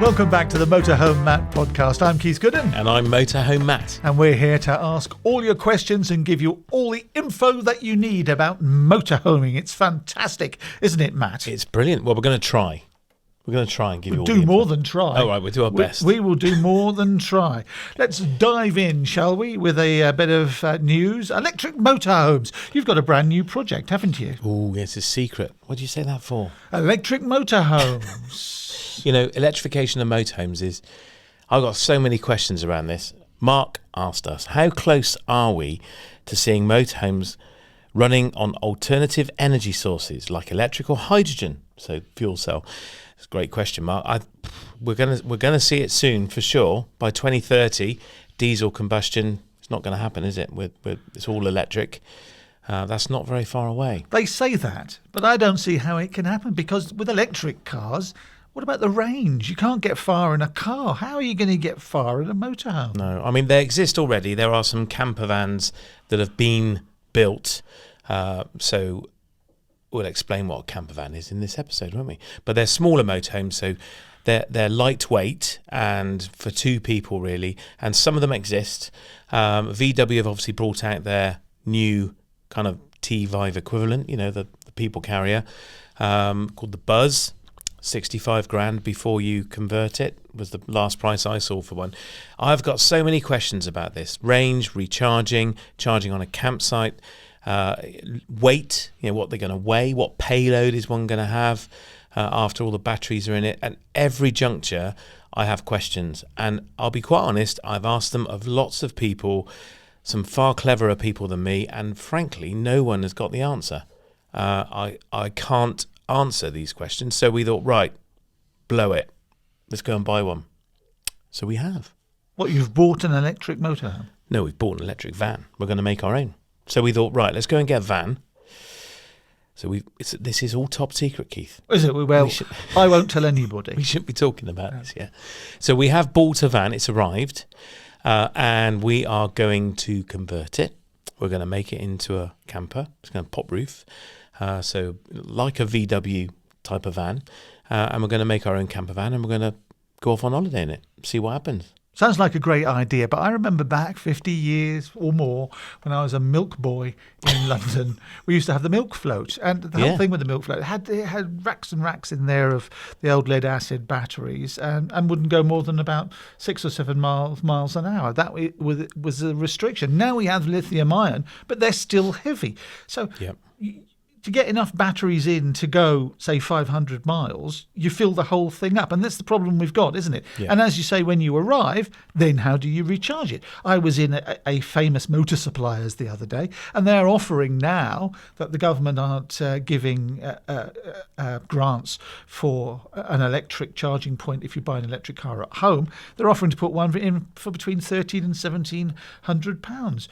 Welcome back to the Motorhome Matt podcast. I'm Keith Gooden. And I'm Motorhome Matt. And we're here to ask all your questions and give you all the info that you need about motorhoming. It's fantastic, isn't it, Matt? It's brilliant. Well, we're going to try. We're going to try and give you all the do info. more than try. Oh, right, we'll do our best. We will do more than try. Let's dive in, shall we, with a bit of news. Electric motorhomes. You've got a brand new project, haven't you? Oh, it's a secret. What do you say that for? Electric motorhomes. You know, electrification of motorhomes is... I've got so many questions around this. Mark asked us, how close are we to seeing motorhomes running on alternative energy sources like electric or hydrogen, so fuel cell? It's a great question, Mark. We're gonna see it soon for sure. By 2030, diesel combustion, it's not going to happen, is it? It's all electric. That's not very far away. They say that, but I don't see how it can happen, because with electric cars, what about the range? You can't get far in a car. How are you going to get far in a motorhome? No, I mean, they exist already. There are some campervans that have been built. So we'll explain what a campervan is in this episode, won't we? But they're smaller motorhomes, so they're lightweight and for two people, really. And some of them exist. VW have obviously brought out their new kind of T5 equivalent, you know, the people carrier, called the Buzz. 65 grand before you convert it was the last price I saw for one. I've got so many questions about this. Range, recharging, charging on a campsite, weight, you know, what they're going to weigh, what payload is one going to have after all the batteries are in it. And every juncture I have questions. And I'll be quite honest, I've asked them of lots of people, some far cleverer people than me, and frankly, no one has got the answer. I can't answer these questions, so we thought, right, blow it, let's go and buy one. So we have. What, you've bought an electric motorhome? No, we've bought an electric van. We're going to make our own. So we thought, right, let's go and get a van. So this is all top secret, Keith. Is it? Well, I won't tell anybody. We shouldn't be talking about this, yeah. So we have bought a van. It's arrived, and we are going to convert it. We're going to make it into a camper. It's going to pop roof. So like a VW type of van, and we're going to make our own camper van, and we're going to go off on holiday in it, see what happens. Sounds like a great idea, but I remember back 50 years or more when I was a milk boy in London, we used to have the milk float, and the whole thing with the milk float, it had racks and racks in there of the old lead acid batteries, and wouldn't go more than about 6 or 7 miles an hour. That was a restriction. Now we have lithium ion, but they're still heavy. So to get enough batteries in to go, say, 500 miles, you fill the whole thing up. And that's the problem we've got, isn't it? Yeah. And as you say, when you arrive, then how do you recharge it? I was in a famous motor suppliers the other day, and they're offering now that the government aren't giving grants for an electric charging point if you buy an electric car at home. They're offering to put one in for between £1,300 and £1,700.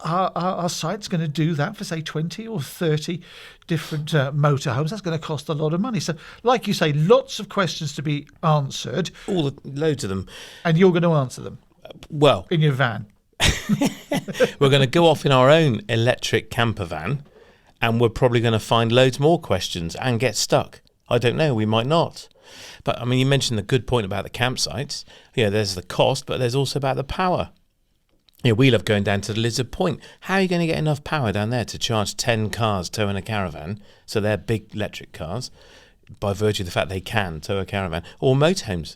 Our site's going to do that for, say, 20 or 30 different motorhomes. That's going to cost a lot of money. So, like you say, lots of questions to be answered. Loads of them. And you're going to answer them? Well, in your van. We're going to go off in our own electric camper van, and we're probably going to find loads more questions and get stuck. I don't know, we might not. But, I mean, you mentioned the good point about the campsites. Yeah, there's the cost, but there's also about the power. Yeah, we love going down to the Lizard Point. How are you going to get enough power down there to charge 10 cars towing a caravan? So they're big electric cars, by virtue of the fact they can tow a caravan. Or motorhomes.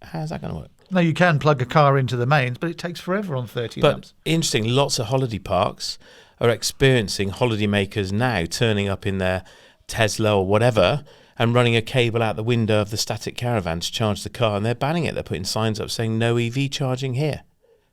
How's that going to work? No, you can plug a car into the mains, but it takes forever on 30 amps. But interesting, lots of holiday parks are experiencing holidaymakers now turning up in their Tesla or whatever and running a cable out the window of the static caravan to charge the car, and they're banning it. They're putting signs up saying no EV charging here.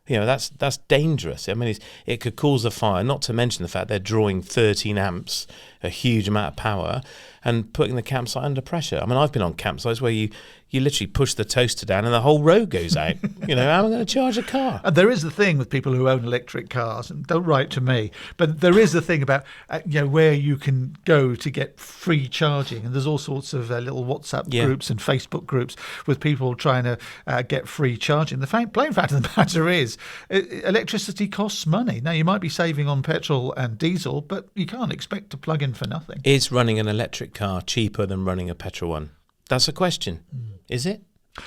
You know, that's dangerous. I mean, it could cause a fire, not to mention the fact they're drawing 13 amps, a huge amount of power, and putting the campsite under pressure. I mean, I've been on campsites where you literally push the toaster down and the whole road goes out. You know, how am I going to charge a car? And there is the thing with people who own electric cars, and don't write to me, but there is the thing about where you can go to get free charging, and there's all sorts of little WhatsApp groups and Facebook groups with people trying to get free charging. The plain fact of the matter is, electricity costs money. Now, you might be saving on petrol and diesel, but you can't expect to plug in for nothing. Is running an electric car cheaper than running a petrol one? That's a question. Is it?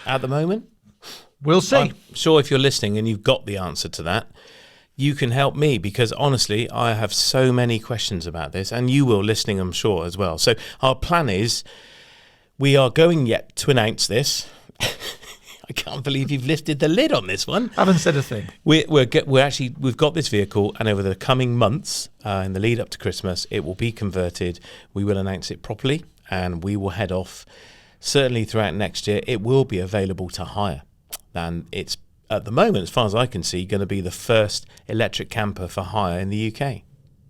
at the moment? We'll see. I'm sure if you're listening and you've got the answer to that, you can help me, because honestly, I have so many questions about this, and you will, listening, I'm sure, as well. So our plan is, we are going yet to announce this. I can't believe you've lifted the lid on this one. Haven't said a thing. We've got this vehicle, and over the coming months, in the lead up to Christmas, it will be converted. We will announce it properly, and we will head off. Certainly throughout next year, it will be available to hire. And it's, at the moment, as far as I can see, going to be the first electric camper for hire in the UK.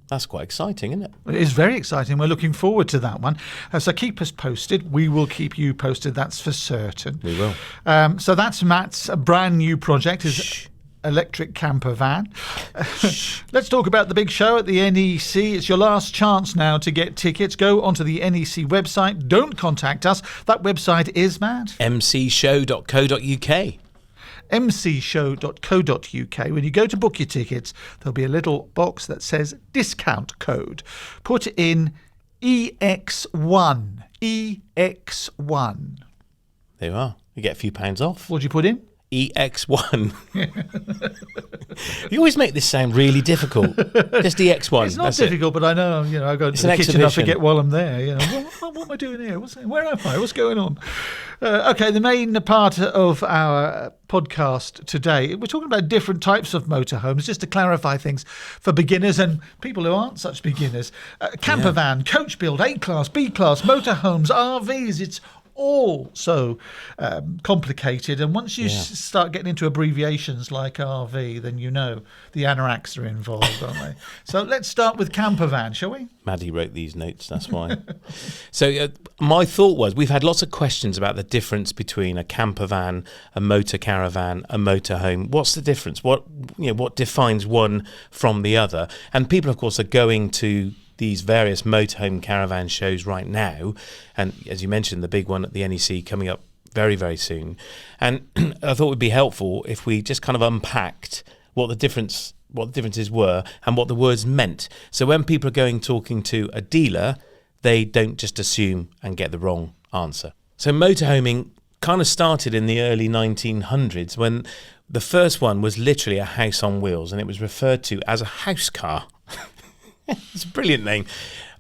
That's quite exciting, isn't it? It is very exciting. We're looking forward to that one. So keep us posted. We will keep you posted, that's for certain. We will. So that's Matt's brand new project, his electric camper van. Let's talk about the big show at the NEC. It's your last chance now to get tickets. Go onto the NEC website. Don't contact us. That website is, Matt? mcshow.co.uk. mcshow.co.uk. When you go to book your tickets, there'll be a little box that says discount code. Put in EX1. EX1. There you are. You get a few pounds off. What do you put in? EX1. You always make this sound really difficult. Just EX1. It's not difficult, but I know, I go to the kitchen, I forget while I'm there. What am I doing here? Where am I? What's going on? Okay, the main part of our podcast today, we're talking about different types of motorhomes, just to clarify things for beginners and people who aren't such beginners. Campervan, coach build, A-class, B-class, motorhomes, RVs, it's all so complicated, and once you start getting into abbreviations like RV, then the anoraks are involved, aren't they? So let's start with campervan, shall we? Maddie wrote these notes, that's why. So my thought was, we've had lots of questions about the difference between a campervan, a motor caravan, a motorhome. What's the difference? What defines one from the other? And people, of course, are going to these various motorhome caravan shows right now, and as you mentioned, the big one at the NEC coming up very, very soon. And I thought it would be helpful if we just kind of unpacked what the differences were and what the words meant. So when people are talking to a dealer, they don't just assume and get the wrong answer. So motorhoming kind of started in the early 1900s, when the first one was literally a house on wheels, and it was referred to as a house car. It's a brilliant name.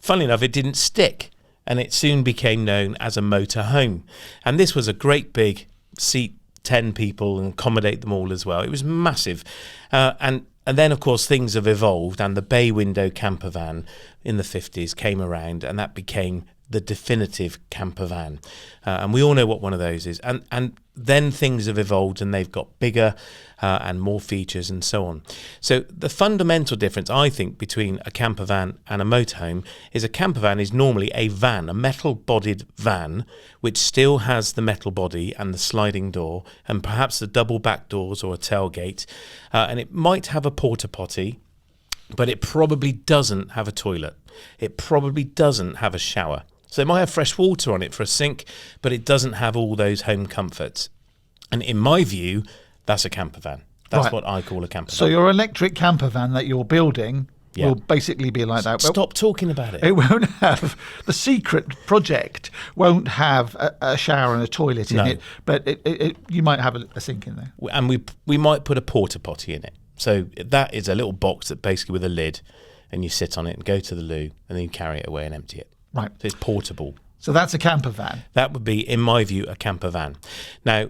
Funnily enough, it didn't stick, and it soon became known as a motorhome. And this was a great big seat, 10 people, and accommodate them all as well. It was massive. And then, of course, things have evolved, and the bay window camper van in the 50s came around, and that became the definitive camper van. And we all know what one of those is. And then things have evolved, and they've got bigger and more features and so on. So the fundamental difference, I think, between a camper van and a motorhome is a camper van is normally a van, a metal-bodied van, which still has the metal body and the sliding door and perhaps the double back doors or a tailgate. And it might have a porta potty, but it probably doesn't have a toilet. It probably doesn't have a shower. So it might have fresh water on it for a sink, but it doesn't have all those home comforts. And in my view, that's a camper van. That's what I call a camper van. So your electric camper van that you're building will basically be like that. Stop talking about it. It won't have, the secret project won't have a shower and a toilet in it, but you might have a sink in there. And we might put a porta potty in it. So that is a little box that basically with a lid, and you sit on it and go to the loo, and then you carry it away and empty it. Right. So it's portable. So that's a camper van. That would be, in my view, a camper van. Now,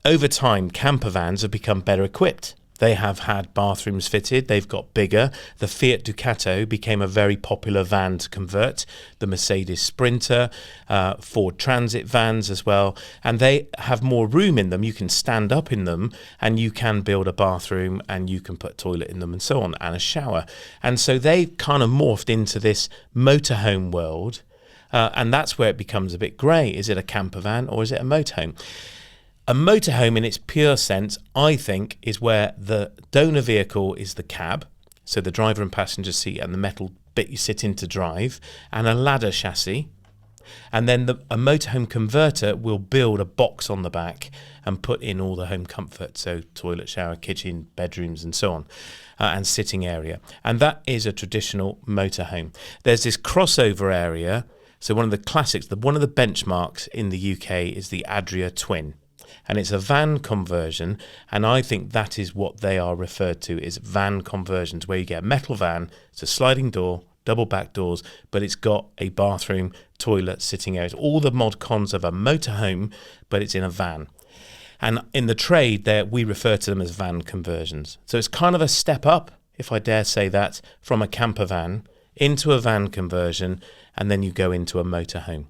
over time, camper vans have become better equipped. They have had bathrooms fitted. They've got bigger. The Fiat Ducato became a very popular van to convert. The Mercedes Sprinter, Ford Transit vans as well. And they have more room in them. You can stand up in them, and you can build a bathroom, and you can put a toilet in them and so on, and a shower. And so they've kind of morphed into this motorhome world. And that's where it becomes a bit grey. Is it a camper van or is it a motorhome? A motorhome in its pure sense, I think, is where the donor vehicle is the cab, so the driver and passenger seat and the metal bit you sit in to drive, and a ladder chassis. And then a motorhome converter will build a box on the back and put in all the home comfort, so toilet, shower, kitchen, bedrooms and so on, and sitting area. And that is a traditional motorhome. There's this crossover area So one of the classics, one of the benchmarks in the UK is the Adria Twin. And it's a van conversion, and I think that is what they are referred to as van conversions, where you get a metal van, it's a sliding door, double back doors, but it's got a bathroom, toilet, sitting areas, all the mod cons of a motorhome, but it's in a van. And in the trade, there we refer to them as van conversions. So it's kind of a step up, if I dare say that, from a camper van into a van conversion, and then you go into a motorhome.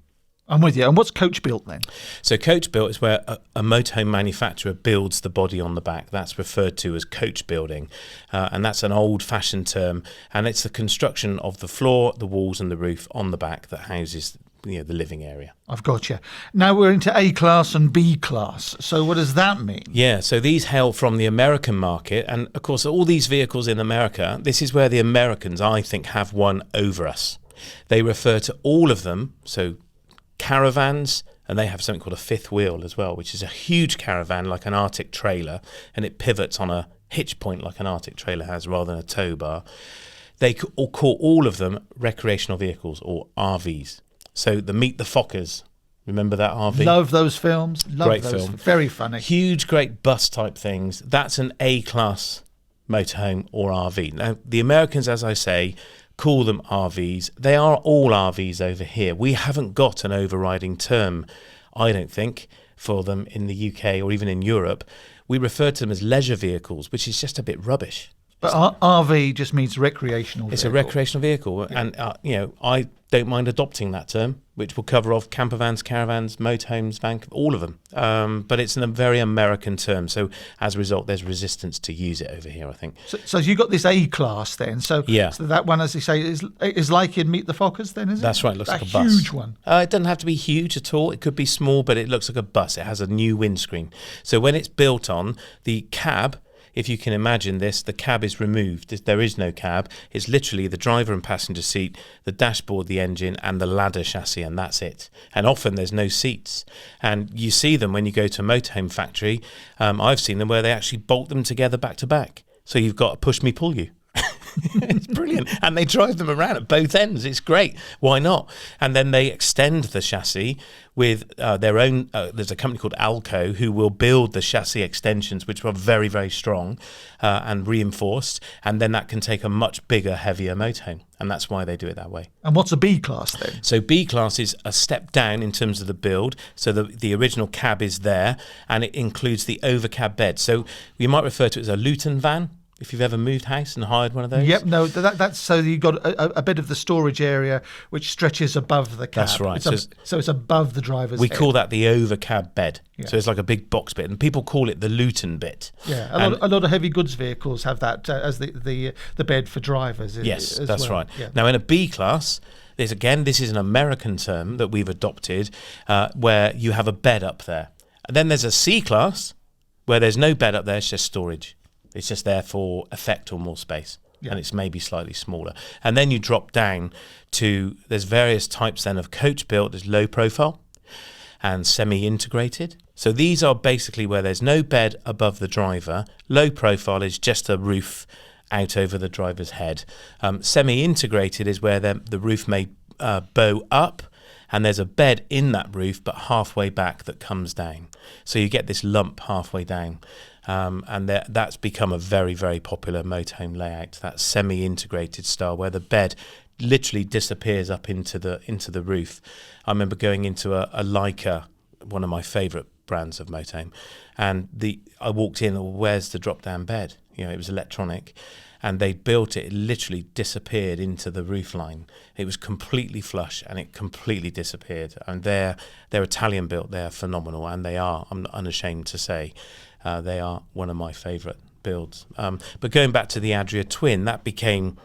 I'm with you. And what's coach built then? So coach built is where a motorhome manufacturer builds the body on the back. That's referred to as coach building. And that's an old-fashioned term. And it's the construction of the floor, the walls and the roof on the back that houses the living area. I've got you. Now we're into A class and B class. So what does that mean? Yeah, so these hail from the American market. And, of course, all these vehicles in America, this is where the Americans, I think, have one over us. They refer to all of them, so caravans, and they have something called a fifth wheel as well, which is a huge caravan like an Arctic trailer, and it pivots on a hitch point like an Arctic trailer has rather than a tow bar. They call all of them recreational vehicles or RVs. So the Meet the Fockers, remember that RV? Love those films. Love Great those. film. Very funny. Huge, great bus type things. That's an A-class motorhome or RV. Now, the Americans, as I say, call them RVs. They are all RVs over here. We haven't got an overriding term, I don't think, for them in the UK or even in Europe. We refer to them as leisure vehicles, which is just a bit rubbish. But RV just means recreational vehicle. It's a recreational vehicle. Yeah. And, I don't mind adopting that term, which will cover off campervans, caravans, motorhomes, van, all of them. But it's a very American term. So as a result, there's resistance to use it over here, I think. So you got this A class then. So, yeah. So that one, as you say, is like in Meet the Fockers then, is it? That's right. It looks like a bus. A huge one. It doesn't have to be huge at all. It could be small, but it looks like a bus. It has a new windscreen. So when it's built on, the cab, if you can imagine this, the cab is removed. There is no cab. It's literally the driver and passenger seat, the dashboard, the engine, and the ladder chassis, and that's it. And often there's no seats. And you see them when you go to a motorhome factory. I've seen them where they actually bolt them together back to back. So you've got a push me, pull you. It's brilliant. And they drive them around at both ends. It's great. Why not? And then they extend the chassis with their own. There's a company called Alco who will build the chassis extensions, which are very, very strong and reinforced. And then that can take a much bigger, heavier motorhome. And that's why they do it that way. And what's a B class then? So B class is a step down in terms of the build. So the original cab is there, and it includes the overcab bed. So you might refer to it as a Luton van, if you've ever moved house and hired one of those. Yep, no, that's so you've got a bit of the storage area which stretches above the cab. That's right. So it's above the driver's head. We call that the overcab bed. Yeah. So it's like a big box bit, and people call it the Luton bit. Yeah, a lot of heavy goods vehicles have that as the bed for drivers. Yes, as that's well. right. Yeah. Now in a B class, this is an American term that we've adopted, where you have a bed up there. And then there's a C class where there's no bed up there; it's just storage. It's just there for effect or more space, and it's maybe slightly smaller. And then you drop down to, there's various types then of coach built. There's low profile and semi-integrated. So these are basically where there's no bed above the driver. Low profile is just a roof out over the driver's head. Semi-integrated is where the roof may bow up, and there's a bed in that roof, but halfway back that comes down. So you get this lump halfway down. And that's become a very, very popular motorhome layout, that semi-integrated style where the bed literally disappears up into the roof. I remember going into a Leica, one of my favourite brands of motorhome, and I walked in, where's the drop-down bed? It was electronic, and they built it. It literally disappeared into the roof line. It was completely flush, and it completely disappeared. And they're Italian built. They're phenomenal, and they are. I'm unashamed to say. They are one of my favourite builds. But going back to the Adria Twin, that became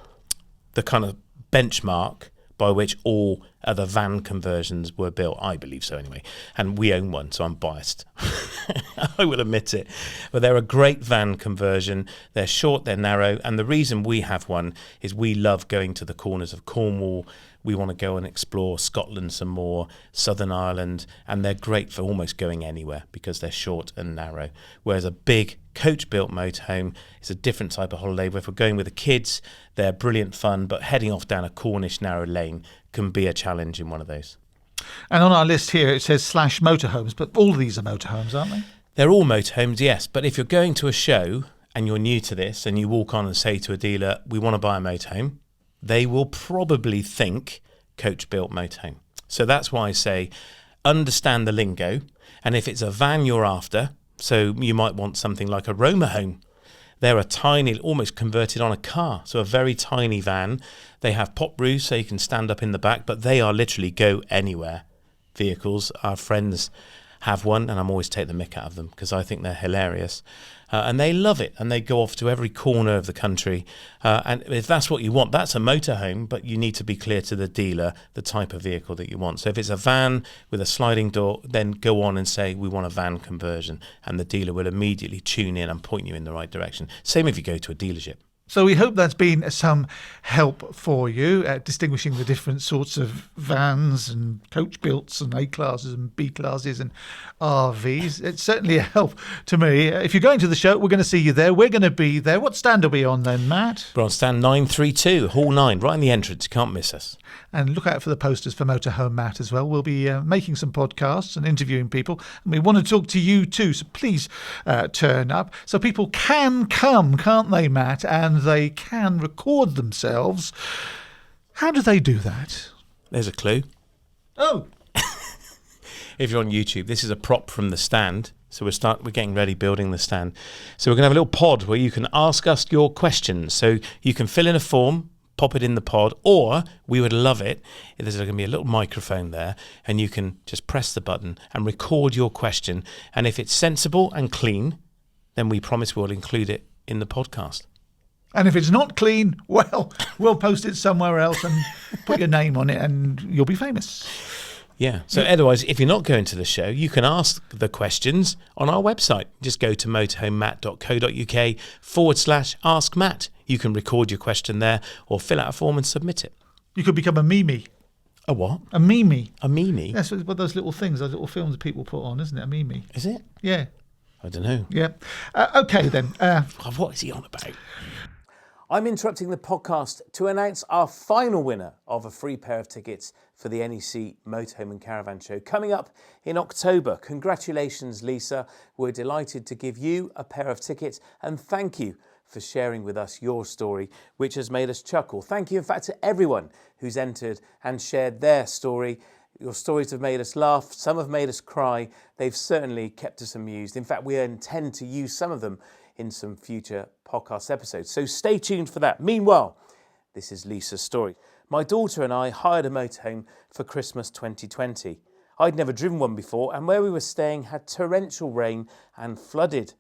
the kind of benchmark by which all other van conversions were built. I believe so anyway. And we own one, so I'm biased. I will admit it. But they're a great van conversion. They're short, they're narrow. And the reason we have one is we love going to the corners of Cornwall. We want to go and explore Scotland some more, Southern Ireland, and they're great for almost going anywhere because they're short and narrow. Whereas a big coach-built motorhome is a different type of holiday. Where if we're going with the kids, they're brilliant fun, but heading off down a Cornish narrow lane can be a challenge in one of those. And on our list here, it says /motorhomes, but all of these are motorhomes, aren't they? They're all motorhomes, yes. But if you're going to a show and you're new to this and you walk on and say to a dealer, we want to buy a motorhome, they will probably think coach-built motorhome. So that's why I say understand the lingo. And if it's a van you're after, so you might want something like a Roma home. They're a tiny, almost converted on a car. So a very tiny van. They have pop roofs so you can stand up in the back, but they are literally go anywhere vehicles. Our friends have one, and I'm always take the mick out of them because I think they're hilarious. And they love it, and they go off to every corner of the country. And if that's what you want, that's a motorhome, but you need to be clear to the dealer the type of vehicle that you want. So if it's a van with a sliding door, then go on and say, we want a van conversion, and the dealer will immediately tune in and point you in the right direction. Same if you go to a dealership. So we hope that's been some help for you at distinguishing the different sorts of vans and coach builts and A classes and B classes and RVs. It's certainly a help to me. If you're going to the show, we're going to see you there. We're going to be there. What stand are we on then, Matt? We're on stand 932, Hall 9, right in the entrance. You can't miss us. And look out for the posters for Motorhome Matt as well. We'll be making some podcasts and interviewing people. And we want to talk to you too. So please turn up. So people can come, can't they, Matt? And they can record themselves. How do they do that? There's a clue. Oh. If you're on YouTube, this is a prop from the stand. So we're getting ready building the stand. So we're going to have a little pod where you can ask us your questions. So you can fill in a form, pop it in the pod, or we would love it if there's going to be a little microphone there and you can just press the button and record your question. And if it's sensible and clean, then we promise we'll include it in the podcast. And if it's not clean, well, we'll post it somewhere else and put your name on it and you'll be famous. Yeah. So otherwise, if you're not going to the show, you can ask the questions on our website. Just go to motorhomematt.co.uk/ask Matt. You can record your question there or fill out a form and submit it. You could become a meme. A what? A meme. A meme? That's what those little things, those little films that people put on, isn't it? A meme. Is it? Yeah. I don't know. Yeah. Okay, then. What is he on about? I'm interrupting the podcast to announce our final winner of a free pair of tickets for the NEC Motorhome and Caravan Show coming up in October. Congratulations, Lisa. We're delighted to give you a pair of tickets and thank you for sharing with us your story, which has made us chuckle. Thank you, in fact, to everyone who's entered and shared their story. Your stories have made us laugh. Some have made us cry. They've certainly kept us amused. In fact, we intend to use some of them in some future podcast episodes. So stay tuned for that. Meanwhile, this is Lisa's story. My daughter and I hired a motorhome for Christmas 2020. I'd never driven one before, and where we were staying had torrential rain and flooded.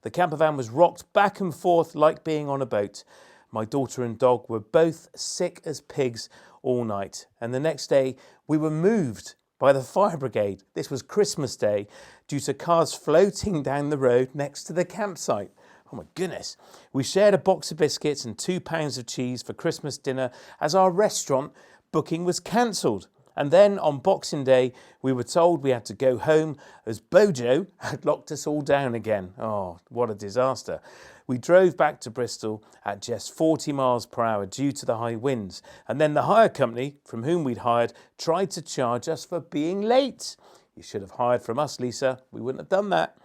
The campervan was rocked back and forth like being on a boat. My daughter and dog were both sick as pigs all night, and the next day we were moved by the fire brigade. This was Christmas Day, due to cars floating down the road next to the campsite. Oh my goodness. We shared a box of biscuits and 2 pounds of cheese for Christmas dinner as our restaurant booking was cancelled. And then on Boxing Day, we were told we had to go home as Bojo had locked us all down again. Oh, what a disaster. We drove back to Bristol at just 40 miles per hour due to the high winds. And then the hire company from whom we'd hired tried to charge us for being late. You should have hired from us, Lisa. We wouldn't have done that.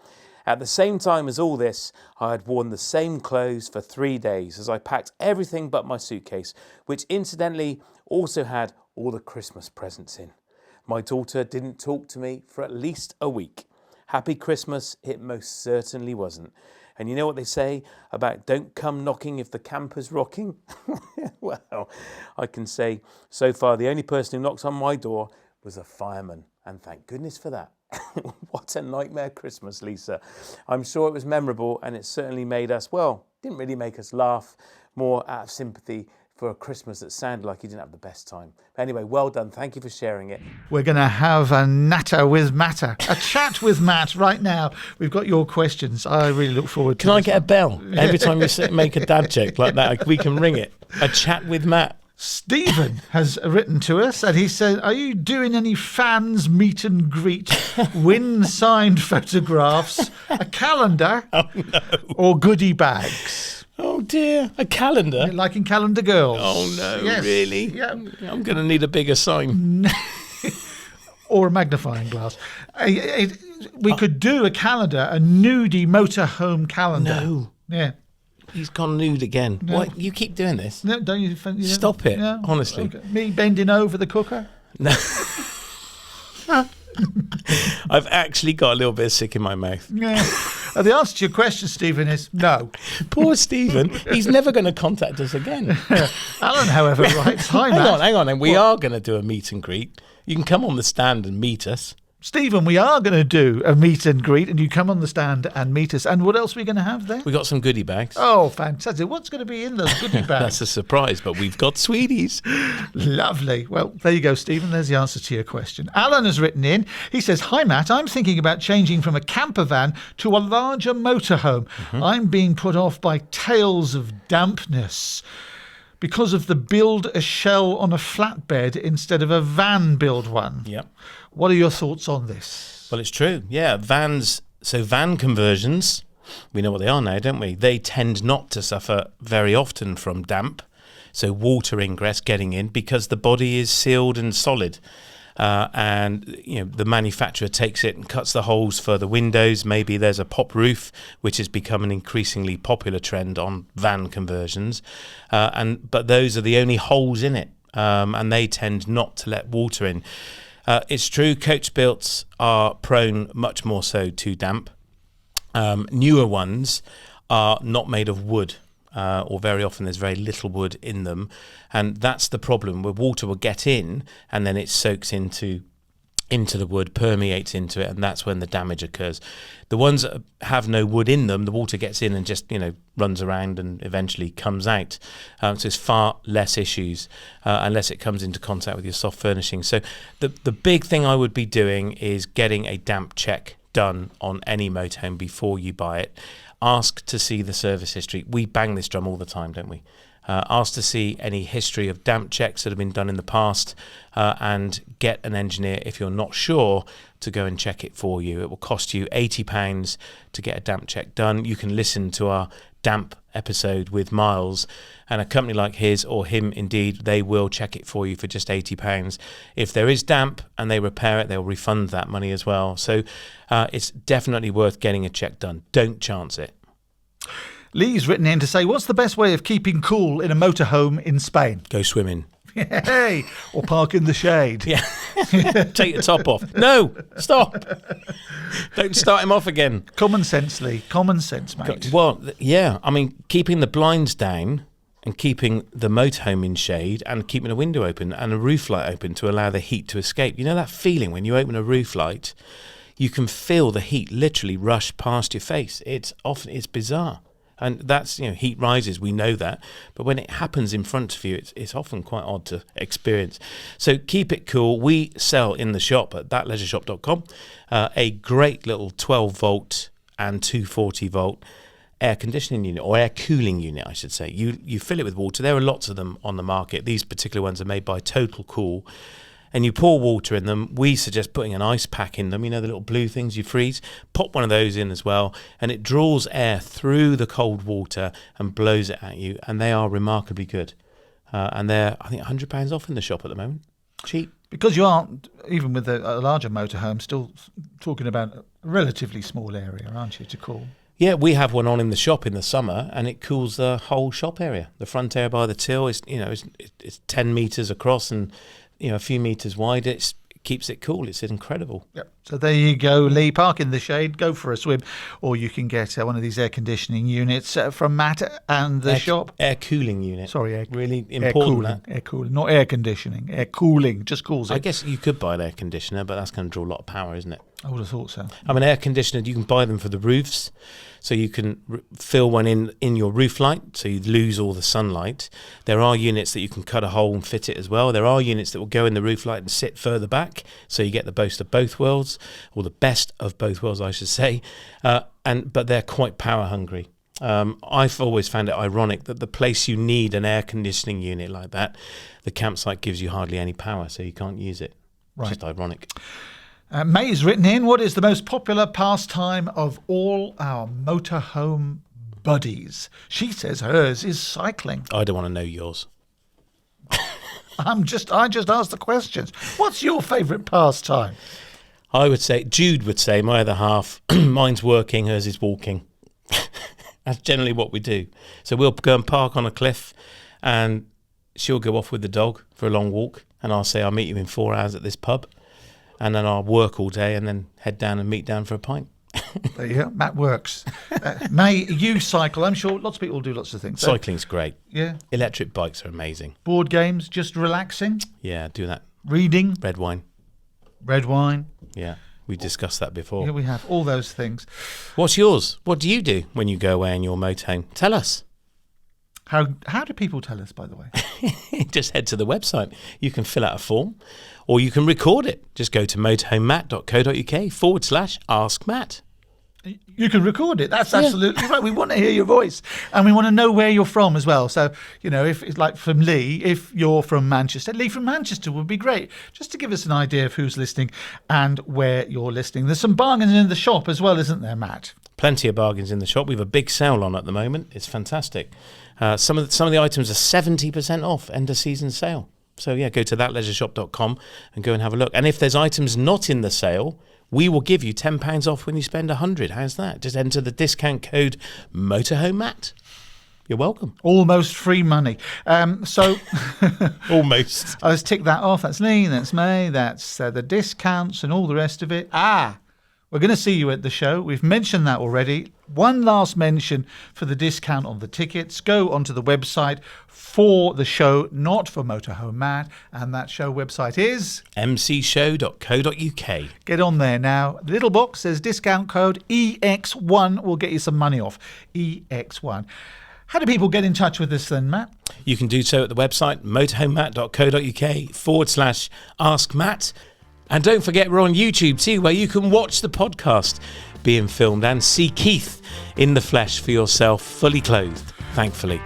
At the same time as all this, I had worn the same clothes for 3 days as I packed everything but my suitcase, which incidentally also had all the Christmas presents in. My daughter didn't talk to me for at least a week. Happy Christmas, it most certainly wasn't. And you know what they say about don't come knocking if the camper's rocking? Well, I can say so far the only person who knocks on my door was a fireman. And thank goodness for that. What a nightmare Christmas, Lisa. I'm sure it was memorable and it certainly made us, well, didn't really make us laugh, more out of sympathy for a Christmas that sounded like you didn't have the best time. But anyway, well done. Thank you for sharing it. We're going to have a natter with Matter, a chat with Matt right now. We've got your questions. I really look forward to it. Can I get a bell? Every time you make a dad joke like that, we can ring it. A chat with Matt. Stephen has written to us and he said, are you doing any fans meet and greet, win signed photographs, a calendar, or goodie bags? Oh dear, a calendar? Like in Calendar Girls. Oh no, yes. really? Yeah. I'm going to need a bigger sign. Or a magnifying glass. We could do a calendar, a nudie motorhome calendar. No. Yeah. He's gone nude again. No. What? You keep doing this? No, don't you? Stop it, honestly. Okay. Me bending over the cooker? No. I've actually got a little bit of sick in my mouth. Yeah. The answer to your question, Stephen, is no. Poor Stephen. He's never going to contact us again. Alan, however, writes, hi, Matt. Hang on. And we are going to do a meet and greet. You can come on the stand and meet us. Stephen, we are going to do a meet and greet, and you come on the stand and meet us. And what else are we going to have there? We got some goodie bags. Oh, fantastic. What's going to be in those goodie bags? That's a surprise, but we've got sweeties. Lovely. Well, there you go, Stephen. There's the answer to your question. Alan has written in. He says, hi, Matt. I'm thinking about changing from a campervan to a larger motorhome. I'm being put off by tales of dampness because of the build a shell on a flatbed instead of a van build one. Yep. What are your thoughts on this? Well, it's true. Yeah, vans. So van conversions, we know what they are now, don't we? They tend not to suffer very often from damp. So water ingress getting in because the body is sealed and solid. And the manufacturer takes it and cuts the holes for the windows. Maybe there's a pop roof, which has become an increasingly popular trend on van conversions. But those are the only holes in it, and they tend not to let water in. It's true, coach builts are prone much more so to damp. Newer ones are not made of wood. Or very often there's very little wood in them, and that's the problem where water will get in and then it soaks into the wood, permeates into it, and that's when the damage occurs. The ones that have no wood in them, the water gets in and just runs around and eventually comes out. So it's far less issues unless it comes into contact with your soft furnishing. So the big thing I would be doing is getting a damp check done on any motorhome before you buy it. Ask to see the service history. We bang this drum all the time, don't we? Ask to see any history of damp checks that have been done in the past, and get an engineer, if you're not sure, to go and check it for you. It will cost you £80 to get a damp check done. You can listen to our damp episode with Miles, and a company like his, or him indeed, they will check it for you for just £80. If there is damp and they repair it, they'll refund that money as well. So it's definitely worth getting a check done. Don't chance it. Lee's written in to say, what's the best way of keeping cool in a motorhome in Spain? Go swimming. Hey, or park in the shade. Yeah. Take the top off. No, stop. Don't start him off again. Common sense, Lee. Common sense, mate. Well, yeah. I mean, keeping the blinds down and keeping the motorhome in shade and keeping a window open and a roof light open to allow the heat to escape. You know that feeling when you open a roof light, you can feel the heat literally rush past your face. It's bizarre. And that's, heat rises, we know that. But when it happens in front of you, it's often quite odd to experience. So keep it cool. We sell in the shop at thatleisureshop.com a great little 12-volt and 240-volt air conditioning unit, or air cooling unit, I should say. You fill it with water. There are lots of them on the market. These particular ones are made by Total Cool. And you pour water in them. We suggest putting an ice pack in them, the little blue things you freeze. Pop one of those in as well, and it draws air through the cold water and blows it at you, and they are remarkably good. And they're, I think, £100 off in the shop at the moment. Cheap. Because you aren't, even with a larger motorhome, still talking about a relatively small area, aren't you, to cool? Yeah, we have one on in the shop in the summer, and it cools the whole shop area. The front area by the till is, it's 10 metres across and a few metres wide. It keeps it cool. It's incredible. Yep. So there you go, Lee. Park in the shade, go for a swim, or you can get one of these air conditioning units from Matt and the shop. Air cooling unit. Sorry, really important. Air cooling, not air conditioning. Air cooling just cools it. I guess you could buy an air conditioner, but that's going to draw a lot of power, isn't it? I would have thought so. I mean, air conditioner, you can buy them for the roofs. So you can fill one in your roof light, so you lose all the sunlight. There are units that you can cut a hole and fit it as well. There are units that will go in the roof light and sit further back, so you get the best of both worlds, or the best of both worlds, I should say. But they're quite power hungry. I've always found it ironic that the place you need an air conditioning unit like that, the campsite gives you hardly any power, so you can't use it. Right. Just ironic. May's written in, what is the most popular pastime of all our motorhome buddies? She says hers is cycling. I don't want to know yours. I just asked the questions. What's your favourite pastime? I would say, Jude would say, my other half, mine's working, hers is walking. That's generally what we do. So we'll go and park on a cliff and she'll go off with the dog for a long walk and I'll say, I'll meet you in 4 hours at this pub. And then I'll work all day and then head down and meet down for a pint. There you go. Matt works. May, you cycle. I'm sure lots of people do lots of things. So, Cycling's great. yeah. Electric bikes are amazing. Board games, just relaxing. Yeah, do that. Reading. Red wine. Red wine. Yeah, we discussed that before. Yeah, we have all those things. What's yours? What do you do when you go away in your motorhome? Tell us. How do people tell us, by the way? Just head to the website. You can fill out a form or you can record it. Just go to motorhomematt.co.uk/Ask Matt. You can record it. That's absolutely right. We want to hear your voice and we want to know where you're from as well. So, you know, if it's like from Lee, if you're from Manchester, Lee from Manchester would be great. Just to give us an idea of who's listening and where you're listening. There's some bargains in the shop as well, isn't there, Matt? Plenty of bargains in the shop. We have a big sale on at the moment. It's fantastic. Some of the items are 70% off, end of season sale. So yeah, go to thatleisureshop.com and go and have a look. And if there's items not in the sale, we will give you £10 off when you spend $100. How's that? Just enter the discount code MOTORHOMEMATT. You're welcome. Almost free money. So Almost. let's tick that off. That's Lee, that's May, that's the discounts and all the rest of it. We're going to see you at the show. We've mentioned that already. One last mention for the discount on the tickets. Go onto the website for the show, not for Motorhome Matt. And that show website is mcshow.co.uk. Get on there now. The little box says discount code EX1 will get you some money off. EX1. How do people get in touch with us then, Matt? You can do so at the website motorhomematt.co.uk/Ask Matt. And don't forget, we're on YouTube too, where you can watch the podcast being filmed and see Keith in the flesh for yourself, fully clothed, thankfully.